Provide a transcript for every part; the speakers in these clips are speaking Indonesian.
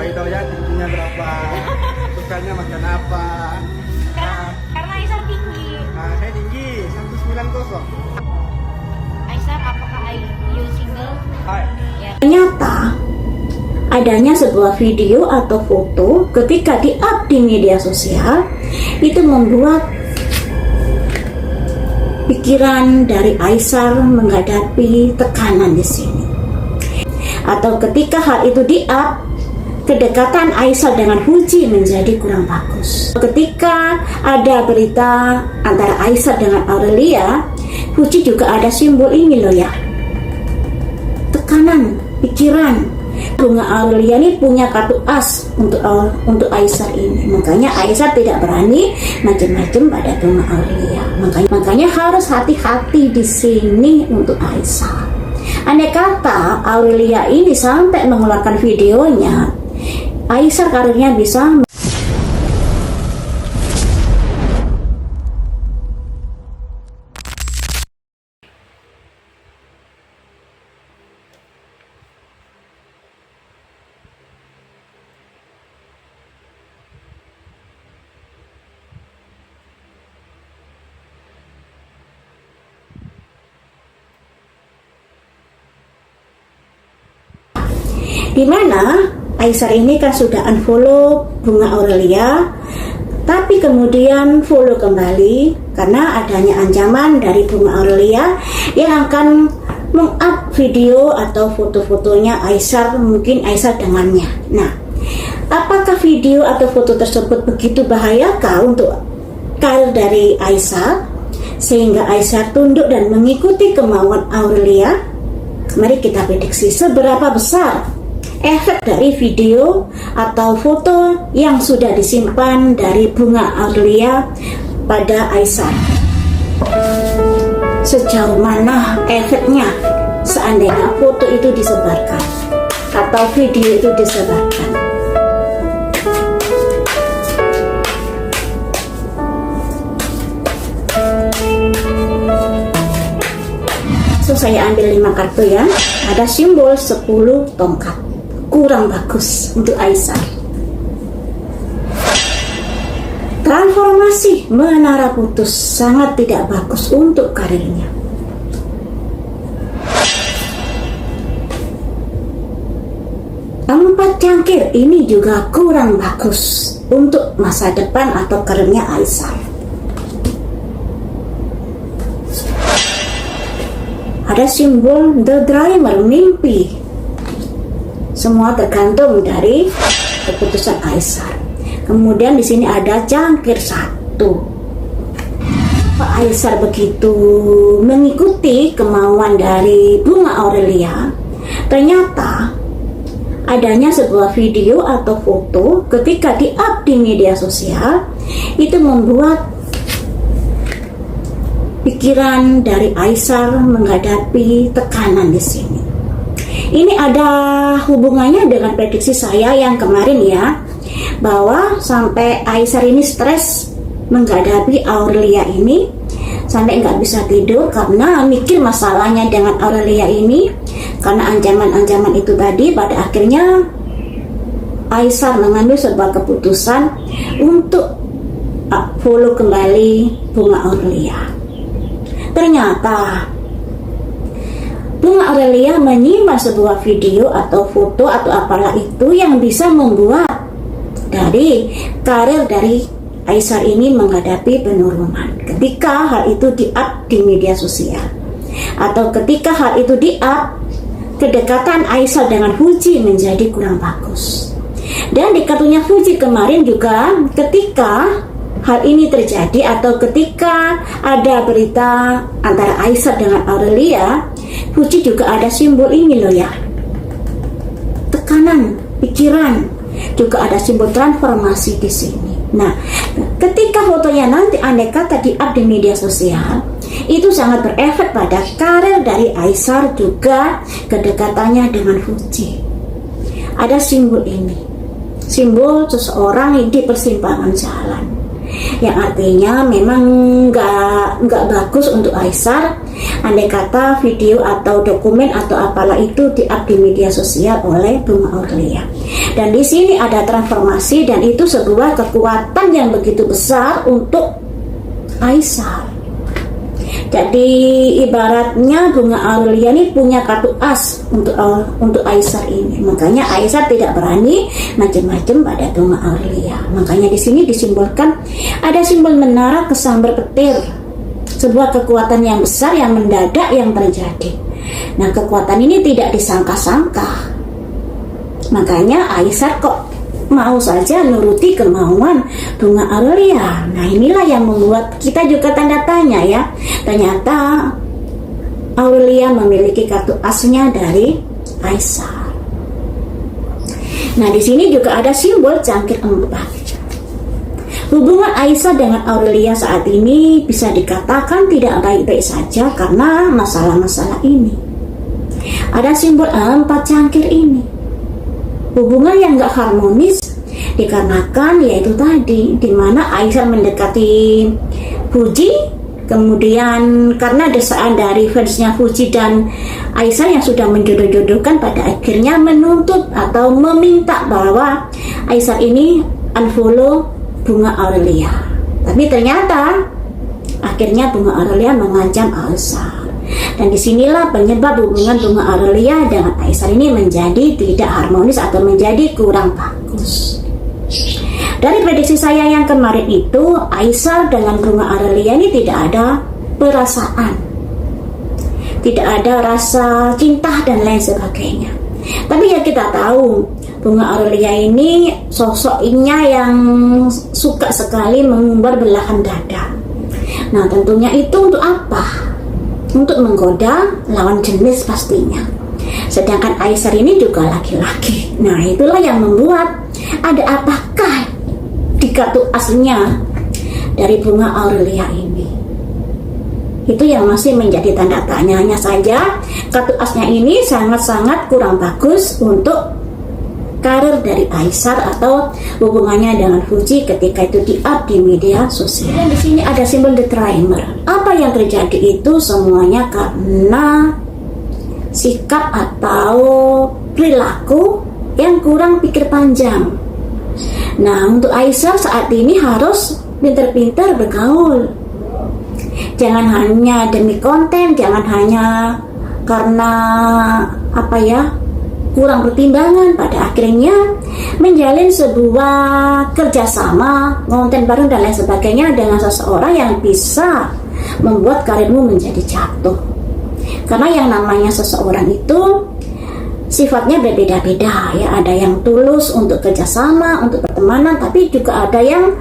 supaya tahu ya tingginya berapa, sukanya makan apa. Karena Aisyar tinggi. Nah, saya tinggi 190. Aisyar, apakah you single? Hai. Ya. Ternyata adanya sebuah video atau foto ketika di-up di media sosial itu membuat pikiran dari Aisyar menghadapi tekanan di sini. Atau ketika hal itu di-up, kedekatan Aisyar dengan Fuji menjadi kurang bagus. Ketika ada berita antara Aisyar dengan Aurelia, Fuji juga ada simbol ini loh ya. Tekanan, pikiran. Bunga Aurelia ini punya kartu as untuk Aisyar ini. Makanya Aisyar tidak berani macam-macam pada bunga Aurelia. Makanya harus hati-hati di sini untuk Aisyar. Andai kata Aurelia ini sampai mengeluarkan videonya, Aisyar karirnya bisa. Dimana Aisyar ini kan sudah unfollow bunga Aurelia, tapi kemudian follow kembali karena adanya ancaman dari bunga Aurelia yang akan meng-up video atau foto-fotonya Aisyar, mungkin Aisyar dengannya. Nah, apakah video atau foto tersebut begitu bahayakah untuk karir dari Aisyar sehingga Aisyar tunduk dan mengikuti kemauan Aurelia? Mari kita prediksi seberapa besar efek dari video atau foto yang sudah disimpan dari bunga Aurelia pada Aisyar. Sejauh mana efeknya seandainya foto itu disebarkan atau video itu disebarkan. So, saya ambil 5 kartu ya. Ada simbol 10 tongkat. Kurang bagus untuk Aisyar. Transformasi menara putus sangat tidak bagus untuk karirnya. Empat cangkir ini juga kurang bagus untuk masa depan atau karirnya Aisyar. Ada simbol The Dreamer, mimpi. Semua tergantung dari keputusan Aisyar. Kemudian di sini ada cangkir 1. Pak Aisyar begitu mengikuti kemauan dari bunga Aurelia, ternyata adanya sebuah video atau foto ketika di-up di media sosial itu membuat pikiran dari Aisyar menghadapi tekanan di sini. Ini ada hubungannya dengan prediksi saya yang kemarin ya, bahwa sampai Aisyar ini stres menghadapi Aurelia ini, sampai nggak bisa tidur karena mikir masalahnya dengan Aurelia ini, karena ancaman-ancaman itu tadi. Pada akhirnya Aisyar mengambil sebuah keputusan untuk follow kembali bunga Aurelia. Ternyata bunga Aurelia menyimpan sebuah video atau foto atau apalah itu yang bisa membuat dari karir dari Aisyar ini menghadapi penurunan ketika hal itu di-up di media sosial, atau ketika hal itu di-up, kedekatan Aisyar dengan Fuji menjadi kurang bagus. Dan di kartunya Fuji kemarin juga ketika hal ini terjadi atau ketika ada berita antara Aisyar dengan Aurelia, Fuji juga ada simbol ini loh ya. Tekanan, pikiran, juga ada simbol transformasi di sini. Nah, ketika fotonya nanti andai kata di-up di media sosial, itu sangat berefek pada karir dari Aisyar juga kedekatannya dengan Fuji. Ada simbol ini, simbol seseorang di persimpangan jalan, yang artinya memang nggak bagus untuk Aisyar andai kata video atau dokumen atau apalah itu di-up di media sosial oleh Bunga Aurelia. Dan di sini ada transformasi, dan itu sebuah kekuatan yang begitu besar untuk Aisar. Jadi ibaratnya Bunga Aurelia ini punya kartu as untuk Aisar ini. Makanya Aisar tidak berani macam-macam pada Bunga Aurelia. Makanya di sini disimbolkan ada simbol menara kesambar petir. Sebuah kekuatan yang besar yang mendadak yang terjadi. Nah, kekuatan ini tidak disangka-sangka. Makanya Aisar kok mau saja nuruti kemauan Bunga Aurelia. Nah, inilah yang membuat kita juga tanda tanya ya. Ternyata Aurelia memiliki kartu asnya dari Aisar. Nah, di sini juga ada simbol cangkir 4. Hubungan Aisar dengan Aurelia saat ini bisa dikatakan tidak baik-baik saja karena masalah-masalah ini. Ada simbol 4 cangkir ini. Hubungan yang gak harmonis dikarenakan yaitu tadi dimana Aisar mendekati Fuji, kemudian karena desaan dari fansnya Fuji dan Aisar yang sudah menjodoh-jodohkan pada akhirnya menuntut atau meminta bahwa Aisar ini unfollow Bunga Aurelia. Tapi ternyata akhirnya Bunga Aurelia mengancam Aisar. Dan disinilah penyebab hubungan Bunga Aurelia dengan Aisar ini menjadi tidak harmonis atau menjadi kurang bagus. Dari prediksi saya yang kemarin itu, Aisar dengan Bunga Aurelia ini tidak ada perasaan, tidak ada rasa cinta dan lain sebagainya. Tapi ya kita tahu Bunga Aurelia ini sosoknya yang suka sekali mengumbar belahan dada. Nah, tentunya itu untuk apa? Untuk menggoda lawan jenis pastinya. Sedangkan Aisar ini juga laki-laki. Nah, itulah yang membuat ada apakah di kartu aslinya dari Bunga Aurelia ini. Itu yang masih menjadi tanda tanyanya saja. Kartu asnya ini sangat-sangat kurang bagus untuk karir dari Aisar atau hubungannya dengan Fuji ketika itu di-up di media sosial. Dan di sini ada simbol The Dreamer. Apa yang terjadi itu semuanya karena sikap atau perilaku yang kurang pikir panjang. Nah, untuk Aisar saat ini harus pintar-pintar bergaul. Jangan hanya demi konten, jangan hanya karena kurang pertimbangan, pada akhirnya menjalin sebuah kerjasama, konten bareng dan lain sebagainya dengan seseorang yang bisa membuat karirmu menjadi jatuh. Karena yang namanya seseorang itu sifatnya berbeda-beda ya. Ada yang tulus untuk kerjasama, untuk pertemanan, tapi juga ada yang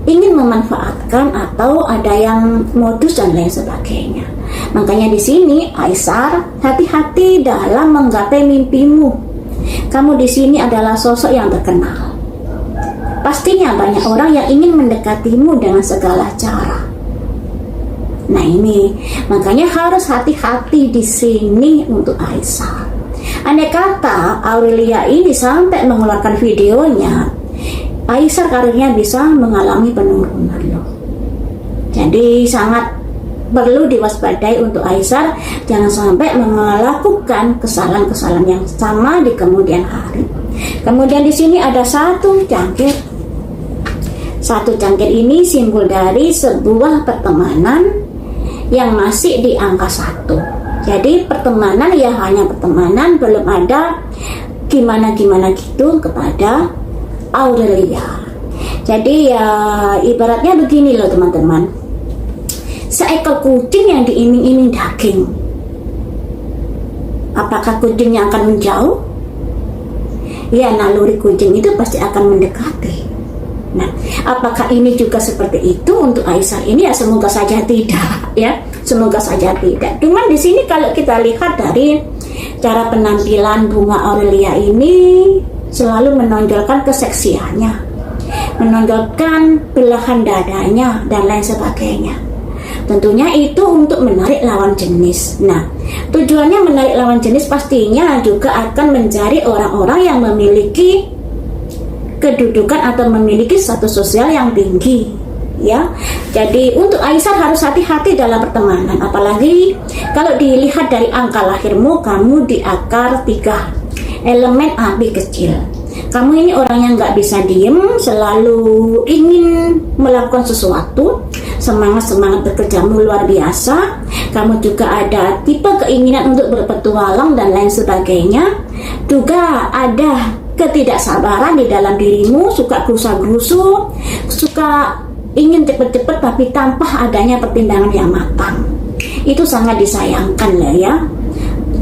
ingin memanfaatkan atau ada yang modus dan lain sebagainya. Makanya di sini Aisar, hati-hati dalam menggapai mimpimu. Kamu di sini adalah sosok yang terkenal. Pastinya banyak orang yang ingin mendekatimu dengan segala cara. Nah ini, makanya harus hati-hati di sini untuk Aisar. Andai kata Aurelia ini sampai mengeluarkan videonya, Aisar karirnya bisa mengalami penurunan loh. Jadi sangat perlu diwaspadai untuk Aisar, jangan sampai melakukan kesalahan-kesalahan yang sama di kemudian hari. Kemudian di sini ada satu cangkir. Satu cangkir ini simbol dari sebuah pertemanan yang masih di angka 1. Jadi pertemanan ya hanya pertemanan, belum ada gimana-gimana gitu kepada Aurelia. Jadi ya ibaratnya begini loh teman-teman. Seekor kucing yang diiming-iming daging, apakah kucingnya akan menjauh? Ya, naluri kucing itu pasti akan mendekati. Nah, apakah ini juga seperti itu untuk Aisar ini? Ya semoga saja tidak ya, semoga saja tidak. Cuman di sini kalau kita lihat dari cara penampilan Bunga Aurelia ini selalu menonjolkan keseksiannya, menonjolkan belahan dadanya dan lain sebagainya. Tentunya itu untuk menarik lawan jenis. Nah, tujuannya menarik lawan jenis pastinya juga akan mencari orang-orang yang memiliki kedudukan atau memiliki status sosial yang tinggi. ya. Jadi untuk Aisyah harus hati-hati dalam pertemanan, apalagi kalau dilihat dari angka lahirmu, kamu di akar 3 elemen api kecil. Kamu ini orang yang nggak bisa diem, selalu ingin melakukan sesuatu, semangat bekerjamu luar biasa. Kamu juga ada tipe keinginan untuk berpetualang dan lain sebagainya. Juga ada ketidaksabaran di dalam dirimu, suka gerusa-gerusu, suka ingin cepat-cepat tapi tanpa adanya pertimbangan yang matang. Itu sangat disayangkan lah ya,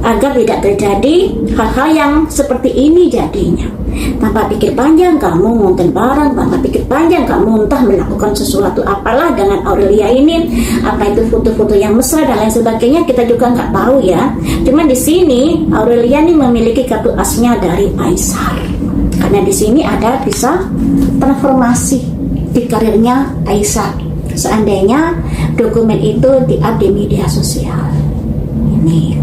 agar tidak terjadi hal-hal yang seperti ini jadinya. Tanpa pikir panjang kamu ngonten barang, tanpa pikir panjang kamu entah melakukan sesuatu apalah dengan Aurelia ini, apa itu foto-foto yang mesra dan lain sebagainya, kita juga nggak tahu ya. Cuman di sini Aurelia ini memiliki kartu asnya dari Aisar, karena di sini ada bisa transformasi di karirnya Aisar seandainya dokumen itu di-up di media sosial ini.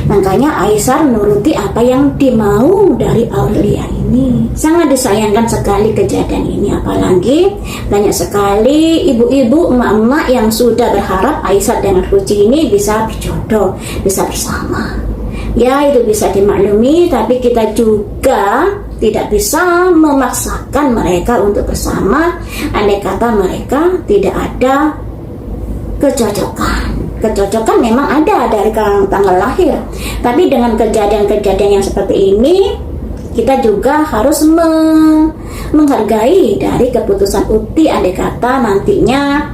Makanya Aisar menuruti apa yang dimau dari Aurelia ini. Sangat disayangkan sekali kejadian ini, apalagi banyak sekali ibu-ibu, emak-emak yang sudah berharap Aisar dengan Fuji ini bisa berjodoh, bisa bersama. Ya, itu bisa dimaklumi, tapi kita juga tidak bisa memaksakan mereka untuk bersama andai kata mereka tidak ada kecocokan. Kecocokan memang ada dari tanggal lahir, tapi dengan kejadian-kejadian yang seperti ini, kita juga harus menghargai dari keputusan Uti andai kata nantinya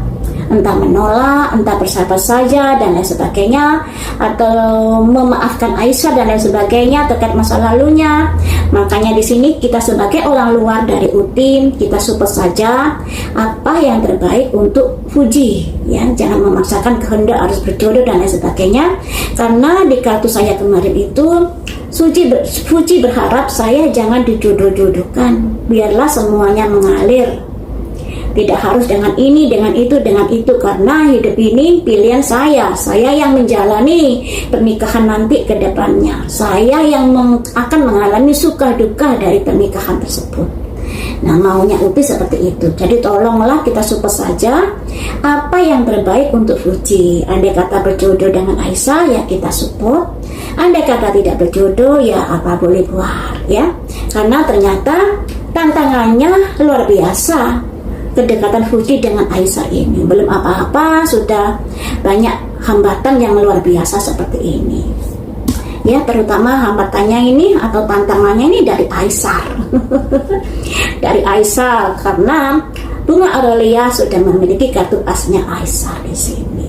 entah menolak, entah bersahabat saja dan lain sebagainya, atau memaafkan Aisyah dan lain sebagainya terkait masa lalunya. Makanya di sini kita sebagai orang luar dari Uti, kita support saja apa yang terbaik untuk Fuji ya, jangan memaksakan kehendak harus berjodoh dan lain sebagainya. Karena di kartu saya kemarin itu Fuji berharap saya jangan dijodoh-jodohkan, biarlah semuanya mengalir. Tidak harus dengan ini, dengan itu, karena hidup ini pilihan saya yang menjalani pernikahan nanti ke depannya, saya yang akan mengalami suka duka dari pernikahan tersebut. Nah, maunya Upi seperti itu. Jadi tolonglah kita support saja apa yang terbaik untuk Fuji. Andai kata berjodoh dengan Aisyah, ya kita support. Andai kata tidak berjodoh, ya apa boleh buat ya. Karena ternyata tantangannya luar biasa. Kedekatan Fuji dengan Aisyah ini belum apa-apa sudah banyak hambatan yang luar biasa seperti ini ya, terutama hambatannya ini atau tantangannya ini dari Aisyah dari Aisyah, karena Bunga Aurelia sudah memiliki kartu asnya Aisyah di sini.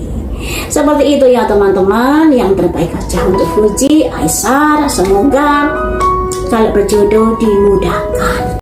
Seperti itu ya teman-teman, yang terbaik saja untuk Fuji, Aisyah, semoga kalau berjodoh dimudahkan.